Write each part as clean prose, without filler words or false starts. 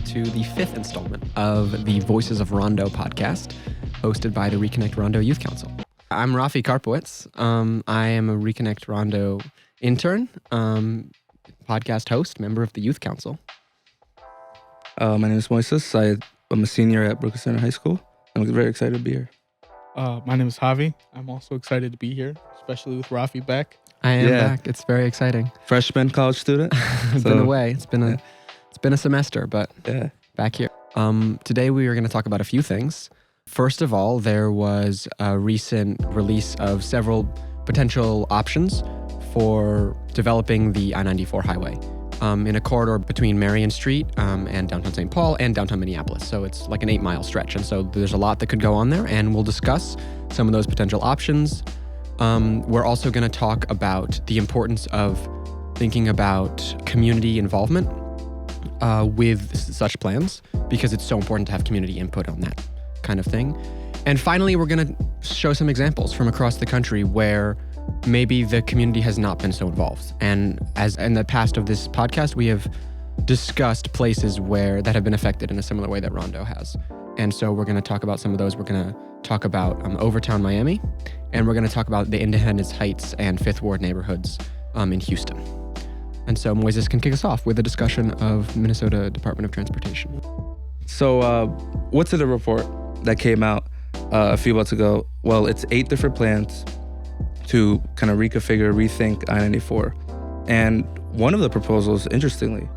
to the 5th installment of the Voices of Rondo podcast, hosted by the Reconnect Rondo Youth Council. I'm Rafi Karpowitz. I am a Reconnect Rondo intern, podcast host, member of the Youth Council. My name is Moises. I'm a senior at Brooklyn Center High School. I'm very excited to be here. My name is Javi. I'm also excited to be here, especially with Rafi back. I am back. It's very exciting. Freshman college student. I've been away. It's been a semester, but back here. Today we are going to talk about a few things. First of all, there was a recent release of several potential options for developing the I-94 highway in a corridor between Marion Street and downtown St. Paul and downtown Minneapolis. So it's like an 8-mile stretch. And so there's a lot that could go on there, and we'll discuss some of those potential options. We're also going to talk about the importance of thinking about community involvement with such plans, because it's so important to have community input on that kind of thing. And finally, we're going to show some examples from across the country where maybe the community has not been so involved. And as in the past of this podcast, we have discussed places that have been affected in a similar way that Rondo has. And so we're going to talk about some of those. We're going to talk about Overtown, Miami, and we're going to talk about the Independence Heights and Fifth Ward neighborhoods in Houston. And so Moises can kick us off with a discussion of Minnesota Department of Transportation. So what's in the report that came out a few months ago? Well, it's 8 different plans to kind of reconfigure, rethink I-94. And one of the proposals, interestingly,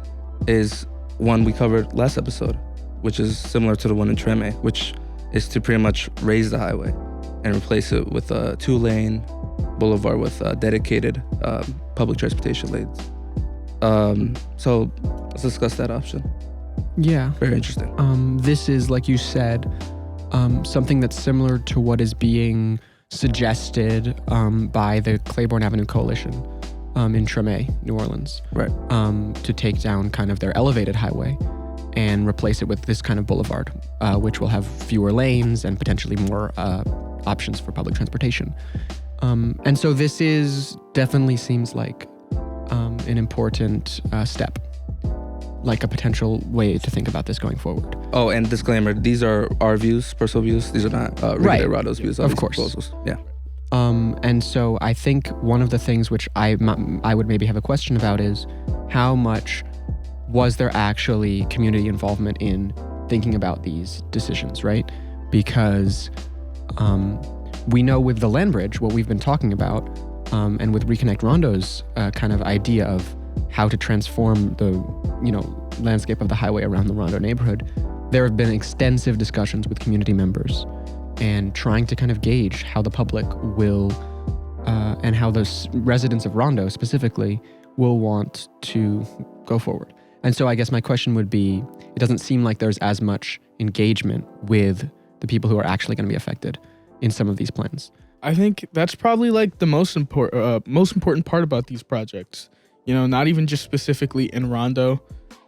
is one we covered last episode, which is similar to the one in Treme, which is to pretty much raise the highway and replace it with a 2-lane boulevard with dedicated public transportation lanes. So let's discuss that option. Yeah. Very interesting. This is, like you said, something that's similar to what is being suggested by the Claiborne Avenue Coalition in Treme, New Orleans. Right. To take down kind of their elevated highway and replace it with this kind of boulevard, which will have fewer lanes and potentially more options for public transportation. And so this definitely seems like an important step, like a potential way to think about this going forward. Oh, and disclaimer, these are our views, personal views. These are not Renee Rondo's views on of these course. proposals. Yeah. And so I think one of the things which I would maybe have a question about is how much was there actually community involvement in thinking about these decisions, right? Because we know with the land bridge, what we've been talking about, and with Reconnect Rondo's kind of idea of how to transform the landscape of the highway around the Rondo neighborhood, there have been extensive discussions with community members and trying to kind of gauge how the public will, and how those residents of Rondo specifically will want to go forward. And so I guess my question would be, it doesn't seem like there's as much engagement with the people who are actually going to be affected in some of these plans. I think that's probably like the most important part about these projects. Not even just specifically in Rondo,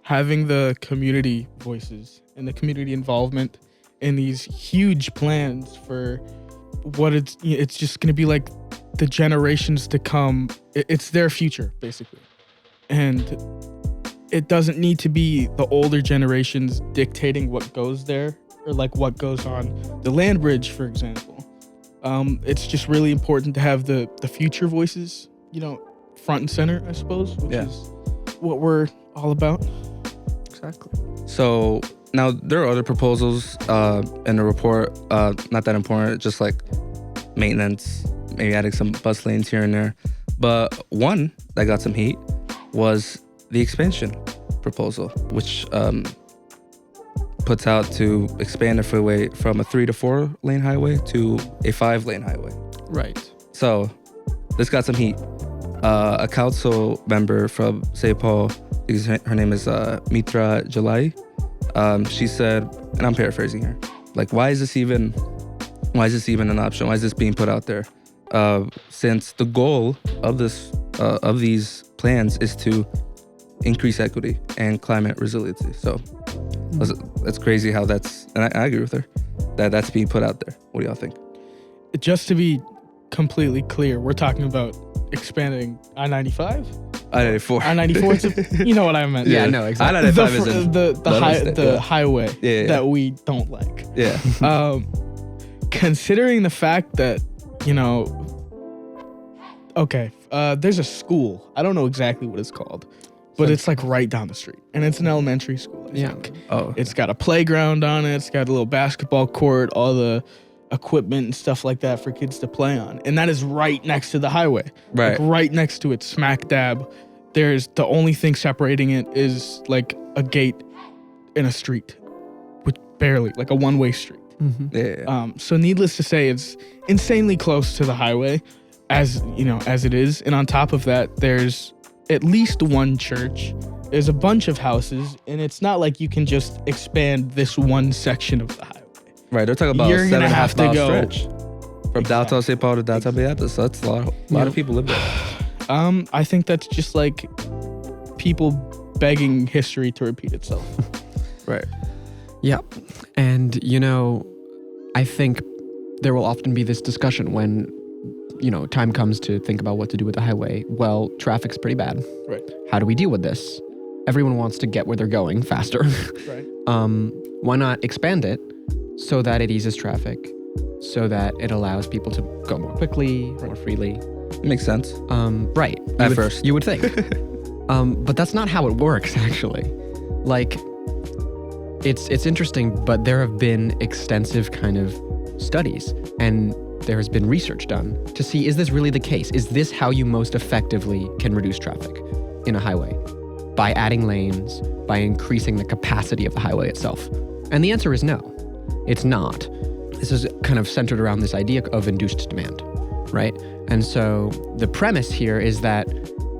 having the community voices and the community involvement in these huge plans for what it's just going to be like the generations to come. It's their future, basically. And it doesn't need to be the older generations dictating what goes there or like what goes on the land bridge, for example. It's just really important to have the future voices, front and center, I suppose, which is what we're all about. Exactly. So now there are other proposals in the report, not that important, just like maintenance, maybe adding some bus lanes here and there. But one that got some heat was the expansion proposal, which puts out to expand the freeway from a 3 to 4 lane highway to a 5-lane highway. Right. So this got some heat. A council member from St. Paul, her name is Mitra Jalai. She said, and I'm paraphrasing here, like, why is this even an option? Why is this being put out there? Since the goal of these plans is to increase equity and climate resiliency. So that's crazy how and I agree with her, that's being put out there. What do y'all think? Just to be completely clear, we're talking about expanding I-95 I-94. I-94. You know what I meant. Yeah, no, exactly. I-95 is The highway that we don't like. Yeah. Considering the fact that, okay, there's a school. I don't know exactly what it's called, but it's like right down the street, and it's an elementary school. I think. Oh. It's got a playground on it. It's got a little basketball court, all the equipment and stuff like that for kids to play on, and that is right next to the highway. Right. Like right next to it, smack dab. There's the only thing separating it is like a gate in a street, with barely like a one-way street. Yeah. So needless to say, it's insanely close to the highway, as it is. And on top of that, there's at least one church. There's a bunch of houses, and it's not like you can just expand this one section of the highway. Right. They're talking about You're a gonna 7.5 have to mile go stretch from downtown St. Paul to downtown Beatrice. So that's a lot of people live there. I think that's just like people begging history to repeat itself. Right. Yeah. And, I think there will often be this discussion when, time comes to think about what to do with the highway. Well, traffic's pretty bad. Right. How do we deal with this? Everyone wants to get where they're going faster. Right. Why not expand it so that it eases traffic, so that it allows people to go more quickly, more freely? Makes sense. Right. At first. You would think. But that's not how it works, actually. Like, it's interesting, but there have been extensive kind of studies, and there has been research done to see, is this really the case? Is this how you most effectively can reduce traffic in a highway? By adding lanes, by increasing the capacity of the highway itself? And the answer is no, it's not. This is kind of centered around this idea of induced demand, right? And so the premise here is that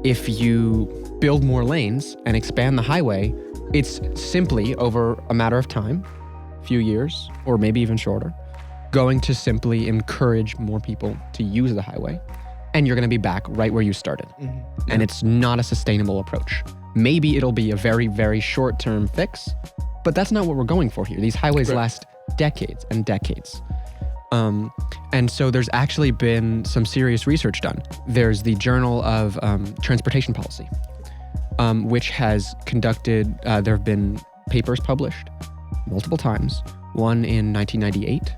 if you build more lanes and expand the highway, it's simply over a matter of time, few years, or maybe even shorter, going to simply encourage more people to use the highway, and you're going to be back right where you started. Mm-hmm. And it's not a sustainable approach. Maybe it'll be a very, very short-term fix, but that's not what we're going for here. These highways last decades and decades. And so there's actually been some serious research done. There's the Journal of Transportation Policy, which has conducted, there have been papers published multiple times, one in 1998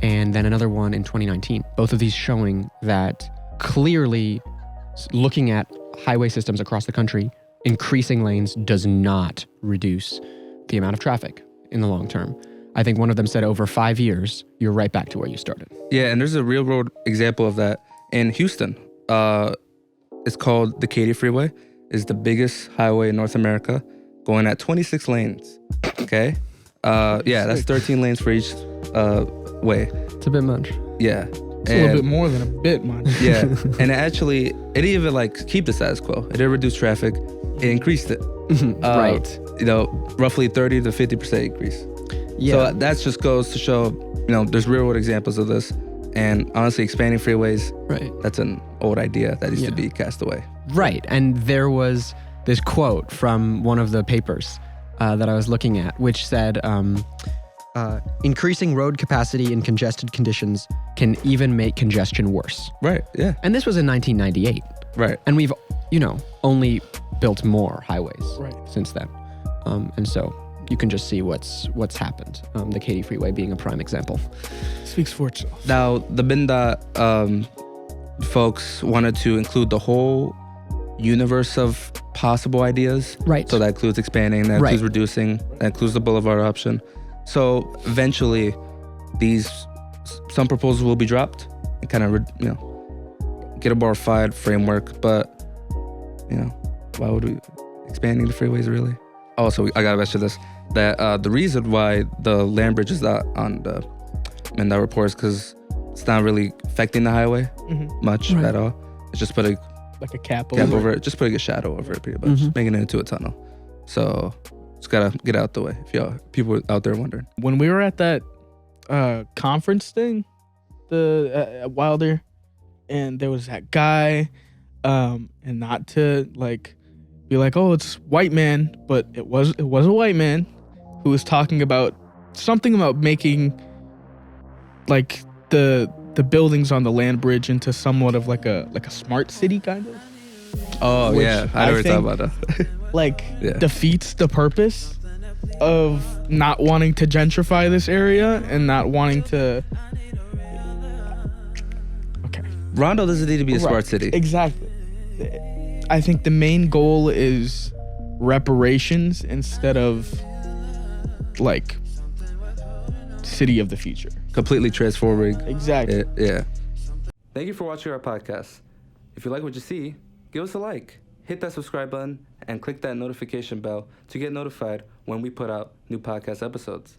and then another one in 2019. Both of these showing that clearly looking at highway systems across the country, increasing lanes does not reduce the amount of traffic in the long term. I think one of them said over 5 years, you're right back to where you started. Yeah, and there's a real world example of that in Houston. It's called the Katy Freeway. It's the biggest highway in North America, going at 26 lanes. Okay? That's 13 lanes for each way. It's a bit much. Yeah. It's a little bit more than a bit much. Yeah. And it didn't even keep the status quo. It didn't reduce traffic. It increased it. Right. Roughly 30 to 50% increase. Yeah. So that just goes to show, there's real world examples of this. And honestly, expanding freeways, that's an old idea that needs to be cast away. Right. And there was this quote from one of the papers that I was looking at, which said, increasing road capacity in congested conditions can even make congestion worse. Right, yeah. And this was in 1998. Right. And we've, only built more highways since then. And so you can just see what's happened. The Katy Freeway being a prime example. Speaks for itself. Now, the MnDOT folks wanted to include the whole universe of possible ideas. Right. So that includes expanding, that includes reducing, that includes the boulevard option. So eventually, some proposals will be dropped and kind of, get a more refined framework. But, why would we expanding the freeways really? Also, I gotta mention this, that the reason why the land bridge is not on the MnDOT report is because it's not really affecting the highway much at all. It's just putting like a cap over it, just putting a shadow over it pretty much, making it into a tunnel. So just gotta get out the way if people out there wondering. When we were at that conference thing, at Wilder, and there was that guy, and not to be like, oh, it's white man, but it was a white man who was talking about something about making the buildings on the land bridge into somewhat of like a smart city kind of. Oh, which yeah. I never thought about that. Like, Yeah. defeats the purpose of not wanting to gentrify this area and not wanting to. Okay. Rondo doesn't need to be a smart Right. city. Exactly. I think the main goal is reparations instead of like city of the future. Completely transforming. Exactly. it. Yeah. Thank you for watching our podcast. If you like what you see, give us a like, hit that subscribe button, and click that notification bell to get notified when we put out new podcast episodes.